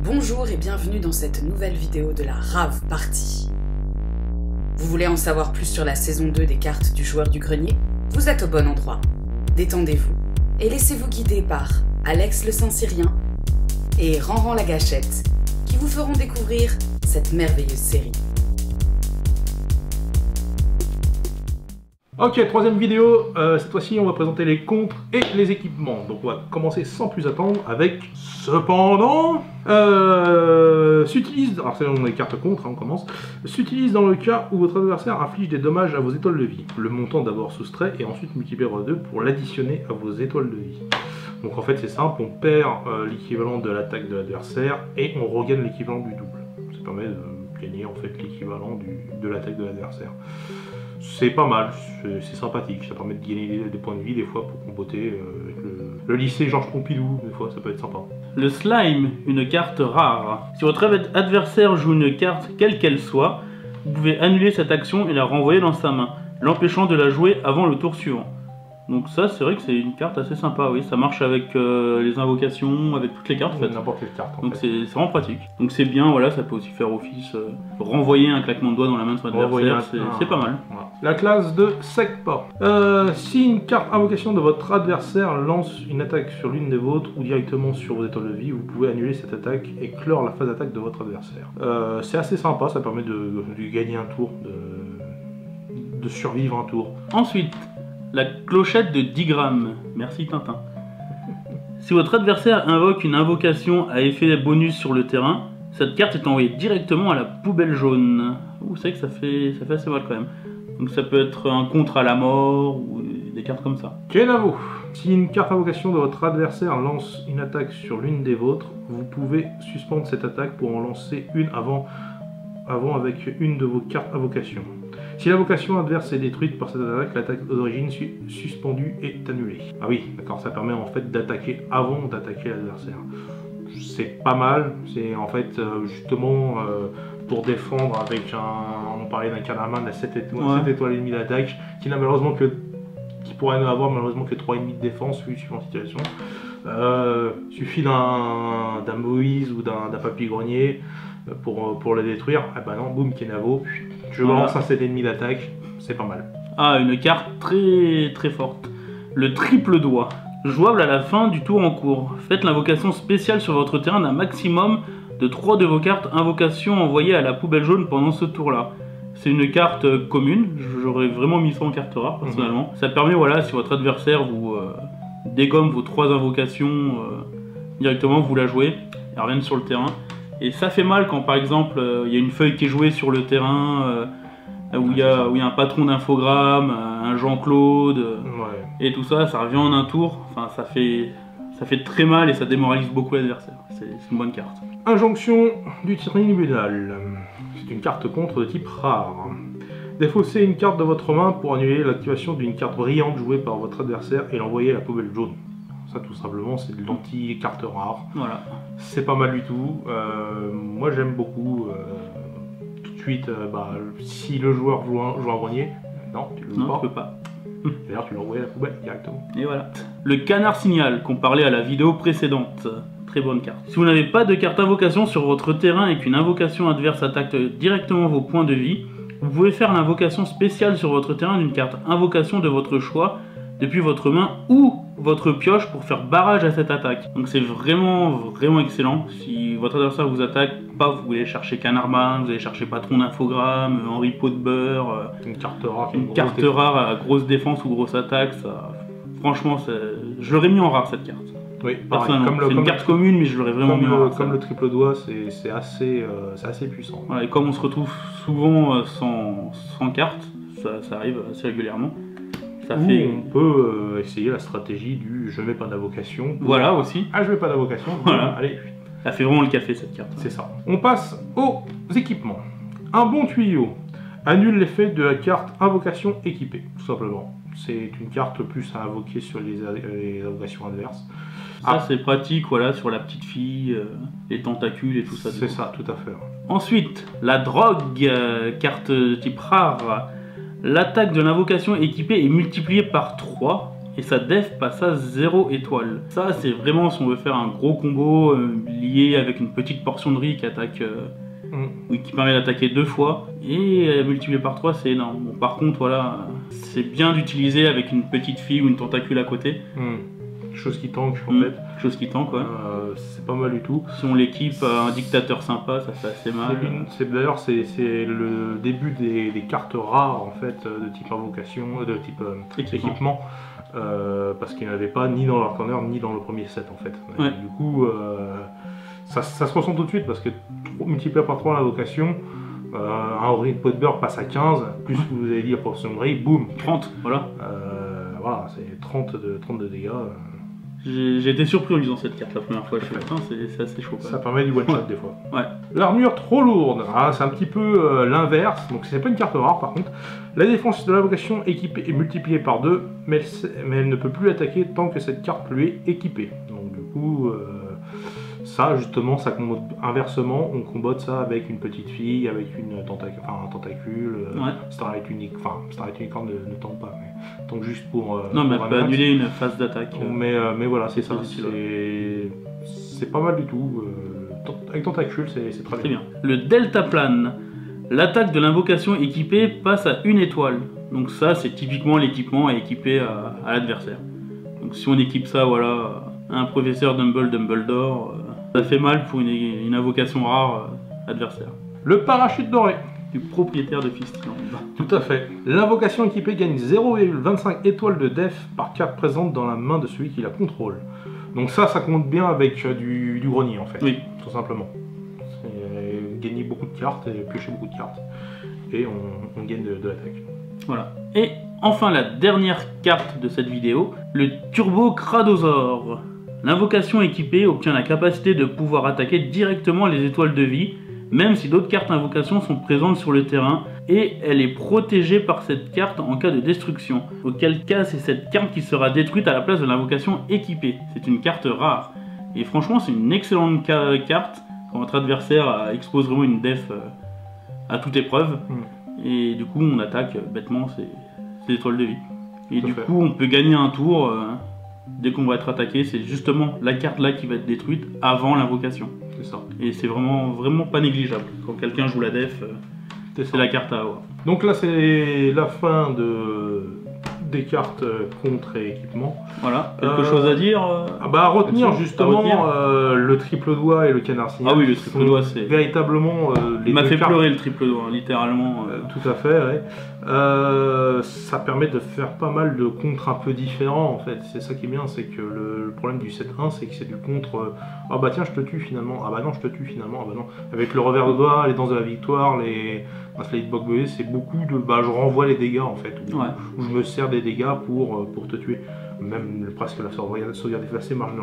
Bonjour et bienvenue dans cette nouvelle vidéo de la Rave Party. Vous voulez en savoir plus sur la saison 2 des cartes du joueur du grenier? Vous êtes au bon endroit. Détendez-vous et laissez-vous guider par Alex le Saint-Cyrien et Ranran la Gâchette qui vous feront découvrir cette merveilleuse série. Ok, troisième vidéo, cette fois-ci on va présenter les contres et les équipements. Donc on va commencer sans plus attendre avec cependant s'utilise, alors c'est les cartes contre, on commence, s'utilise dans le cas où votre adversaire inflige des dommages à vos étoiles de vie. Le montant d'abord soustrait et ensuite multiplié par 2 pour l'additionner à vos étoiles de vie. Donc en fait c'est simple, on perd l'équivalent de l'attaque de l'adversaire et on regagne l'équivalent du double. Ça permet de gagner en fait l'équivalent de l'attaque de l'adversaire. C'est pas mal, c'est sympathique, ça permet de gagner des points de vie des fois pour comboter avec le lycée Georges Pompidou, des fois ça peut être sympa. Le slime, une carte rare. Si votre adversaire joue une carte quelle qu'elle soit, vous pouvez annuler cette action et la renvoyer dans sa main, l'empêchant de la jouer avant le tour suivant. Donc ça c'est vrai que c'est une carte assez sympa, oui, ça marche avec les invocations, avec toutes les cartes en fait. N'importe quelle carte. Donc c'est vraiment pratique. Donc c'est bien, voilà, ça peut aussi faire office, renvoyer un claquement de doigts dans la main de son adversaire, c'est pas mal. Voilà. La classe de Secpa. Si une carte invocation de votre adversaire lance une attaque sur l'une des vôtres ou directement sur vos étoiles de vie, vous pouvez annuler cette attaque et clore la phase d'attaque de votre adversaire. C'est assez sympa, ça permet de gagner un tour, de survivre un tour. Ensuite, la clochette de 10 grammes. Merci Tintin. Si votre adversaire invoque une invocation à effet bonus sur le terrain, cette carte est envoyée directement à la poubelle jaune. Vous savez que ça fait assez mal quand même. Donc ça peut être un contre à la mort ou des cartes comme ça. Kenavo. Si une carte invocation de votre adversaire lance une attaque sur l'une des vôtres, vous pouvez suspendre cette attaque pour en lancer une avant avec une de vos cartes invocation. Si l'invocation adverse est détruite par cette attaque, l'attaque d'origine suspendue est annulée. Ah oui, d'accord, ça permet en fait d'attaquer avant d'attaquer l'adversaire. C'est pas mal, c'est en fait justement pour défendre avec on parlait d'un Kanaman à 7 étoiles et demie d'attaque, qui n'a malheureusement qui pourrait avoir malheureusement que 3,5 de défense, suivant la situation. Suffit d'un Moïse ou d'un Papy Grenier pour le détruire. Ah bah non, boum, Kenavo, je balance un 7,5 d'attaque, c'est pas mal. Ah, une carte très très forte. Le triple doigt. Jouable à la fin du tour en cours. Faites l'invocation spéciale sur votre terrain d'un maximum de 3 de vos cartes invocation envoyées à la poubelle jaune pendant ce tour-là. C'est une carte commune, j'aurais vraiment mis ça en carte rare personnellement. Ça permet, voilà, si votre adversaire vous dégomme vos 3 invocations directement, vous la jouez, elles reviennent sur le terrain. Et ça fait mal quand par exemple il y a une feuille qui est jouée sur le terrain où il y a un patron d'infogramme, un Jean-Claude, et tout ça, ça revient en un tour. Enfin, ça fait très mal et ça démoralise beaucoup l'adversaire. C'est une bonne carte. Injonction du tribunal. C'est une carte contre de type rare. Défaussez une carte de votre main pour annuler l'activation d'une carte brillante jouée par votre adversaire et l'envoyer à la poubelle jaune. Ça tout simplement c'est de l'anti-carte rare. Voilà. C'est pas mal du tout. Moi j'aime beaucoup. Tout de suite, si le joueur joue un grenier, non, tu le joues pas. Non, tu peux pas. D'ailleurs tu l'envoies à la poubelle directement. Et voilà. Le canard signal qu'on parlait à la vidéo précédente. Très bonne carte. Si vous n'avez pas de carte invocation sur votre terrain et qu'une invocation adverse attaque directement vos points de vie, vous pouvez faire l'invocation spéciale sur votre terrain d'une carte invocation de votre choix depuis votre main ou votre pioche pour faire barrage à cette attaque. Donc c'est vraiment excellent. Si votre adversaire vous attaque, vous voulez chercher Canarman, vous allez chercher Patron d'infogramme, Henri Pot de beurre, une carte rare, à grosse défense ou grosse attaque, ça, franchement, je l'aurais mis en rare cette carte. Oui, c'est une carte commune, mais je l'aurais vraiment mis en rare. Comme le triple doigt, c'est assez puissant. Voilà, et comme on se retrouve souvent sans carte, ça arrive assez régulièrement. On peut essayer la stratégie du je mets pas d'invocation. Voilà aussi. Ah, je mets pas d'invocation. Voilà. Allez. Ça fait vraiment le café cette carte. C'est ça. On passe aux équipements. Un bon tuyau annule l'effet de la carte invocation équipée, tout simplement. C'est une carte plus à invoquer sur les invocations adverses. Ça c'est pratique, voilà, sur la petite fille, les tentacules et tout ça. C'est ça, tout à fait. Ensuite, la drogue, carte type rare. L'attaque de l'invocation équipée est multipliée par 3 et sa def passe à 0 étoile. Ça c'est vraiment si on veut faire un gros combo lié avec une petite portion de riz qui attaque, oui, qui permet d'attaquer 2 fois, et multiplié par 3 c'est énorme. Bon, par contre voilà, c'est bien d'utiliser avec une petite fille ou une tentacule à côté. Quelque chose qui tank en fait. Quelque chose qui tank, ouais. C'est pas mal du tout. Si on l'équipe un dictateur sympa, ça fait assez mal. D'ailleurs c'est le début des cartes rares en fait, de type invocation, de type équipement. Parce qu'il n'y en avait pas ni dans leur corner ni dans le premier set en fait. Ouais. Du coup ça se ressent tout de suite parce que multiplié par 3 l'invocation, un Ori de Potburg passe à 15, plus vous avez dit la portion de Ray, boum 30, voilà. Voilà, c'est 30 de dégâts. J'ai été surpris en lisant cette carte la première fois, je suis putain, c'est assez chaud. Ça permet du one shot des fois. Ouais. L'armure trop lourde, c'est un petit peu l'inverse, donc c'est pas une carte rare par contre. La défense de l'invocation équipée est multipliée par 2, mais elle ne peut plus attaquer tant que cette carte lui est équipée. Donc du coup, ça justement, ça combote inversement, on combote ça avec une petite fille, avec un tentacule, ouais. Starlight Unicorn ne tente pas, mais tente juste pour... non mais elle peut annuler une phase d'attaque. Mais voilà, c'est ça, c'est pas mal du tout. Avec tentacule, c'est très bien. Le deltaplane. L'attaque de l'invocation équipée passe à 1 étoile. Donc ça, c'est typiquement l'équipement à équiper à l'adversaire. Donc si on équipe ça, voilà, à un professeur Dumbledore, ça fait mal pour une invocation rare adversaire. Le parachute doré. Du propriétaire de Fistland. Tout à fait. L'invocation équipée gagne 0,25 étoiles de def par carte présente dans la main de celui qui la contrôle. Donc ça compte bien avec du grenier en fait. Oui. Tout simplement. Gagner beaucoup de cartes et piocher beaucoup de cartes. Et on gagne de l'attaque. Voilà. Et enfin la dernière carte de cette vidéo, le Turbo Kradosaur. L'invocation équipée obtient la capacité de pouvoir attaquer directement les étoiles de vie, même si d'autres cartes invocation sont présentes sur le terrain, et elle est protégée par cette carte en cas de destruction. Auquel cas c'est cette carte qui sera détruite à la place de l'invocation équipée. C'est une carte rare. Et franchement c'est une excellente carte quand votre adversaire expose vraiment une def à toute épreuve. Et du coup on attaque bêtement ces étoiles de vie. Et du coup on peut gagner un tour dès qu'on va être attaqué. C'est justement la carte là qui va être détruite avant l'invocation. C'est ça. Et c'est vraiment pas négligeable. Quand quelqu'un joue la def, c'est la carte à avoir. Donc là c'est la fin des cartes contre et équipement. Voilà, quelque chose à dire à retenir justement le triple doigt et le canard signal. Ah oui, le triple doigt c'est... Véritablement il m'a fait pleurer le triple doigt, littéralement. Tout à fait, ouais. Ça permet de faire pas mal de contres un peu différents en fait. C'est ça qui est bien, c'est que le problème du 7-1 c'est que c'est du contre ah bah tiens je te tue finalement, ah bah non je te tue finalement, ah bah non. Avec le revers de doigt, les danses de la victoire, les Flightbox BE, c'est beaucoup de je renvoie les dégâts en fait, où je me sers des dégâts pour te tuer. Même presque la sauvegarde effacée marche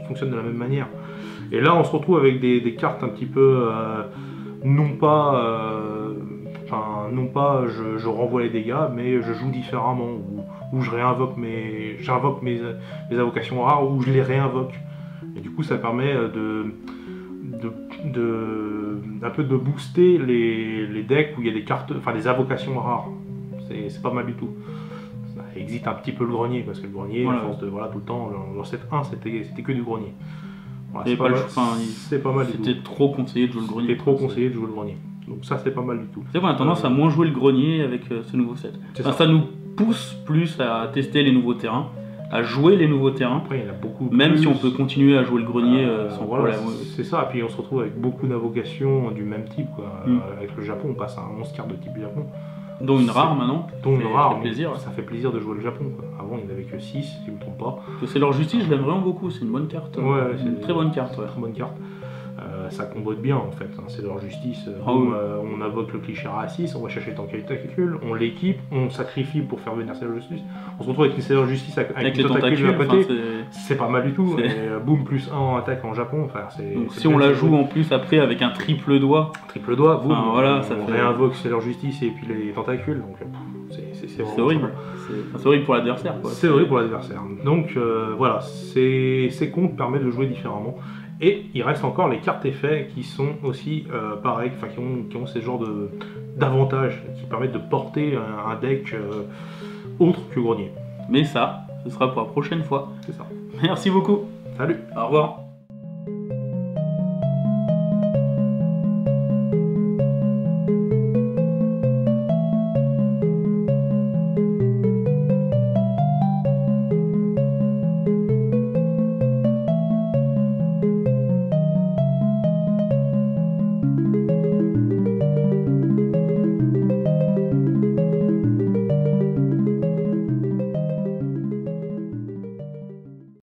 fonctionne de la même manière. Et là on se retrouve avec des cartes un petit peu non pas je renvoie les dégâts, mais je joue différemment, où je réinvoque j'invoque mes invocations rares, ou je les réinvoque. Et du coup ça permet un peu de booster les decks où il y a des cartes, des invocations rares. C'est pas mal du tout. Ça existe un petit peu le grenier, parce que le grenier, à force de tout le temps, dans 7-1 c'était que du grenier. Voilà, c'est pas mal. C'était trop conseillé de jouer le grenier. C'était trop conseillé de jouer le grenier. Donc ça c'est pas mal du tout. C'est vrai, on a tendance à moins jouer le grenier avec ce nouveau set. Ça nous pousse plus à tester les nouveaux terrains, à jouer les nouveaux terrains. Après, il y en a beaucoup même plus. si on peut continuer à jouer le grenier sans problème. C'est ça, et puis on se retrouve avec beaucoup d'invocations du même type. Avec le Japon, on passe à 11 cartes de type Japon. Dont une rare maintenant. Dont une rare, plaisir. Ça fait plaisir de jouer le Japon. Avant il n'y en avait que 6, si je ne me trompe pas. C'est leur justice, je l'aime vraiment beaucoup, c'est une bonne carte. Ouais, c'est une très bonne carte. Très bonne carte. Ça combote bien en fait, c'est leur justice. On invoque le cliché à 6, on va chercher le tentacule, on l'équipe, on sacrifie pour faire venir Sailor Justice. On se retrouve avec une Sailor Justice avec une tentacule à côté. C'est pas mal du tout. Boum, plus 1 en attaque en Japon. Donc si on la joue en plus après avec un triple doigt. Triple doigt, boum, voilà, on réinvoque Sailor Justice et puis les tentacules. Donc c'est horrible. C'est horrible pour l'adversaire. C'est horrible pour l'adversaire. Donc voilà, ces comptes permettent de jouer différemment. Et il reste encore les cartes effets qui sont aussi pareilles, qui ont ces genres d'avantages qui permettent de porter un deck autre que grenier. Mais ça, ce sera pour la prochaine fois. C'est ça. Merci beaucoup. Salut. Au revoir.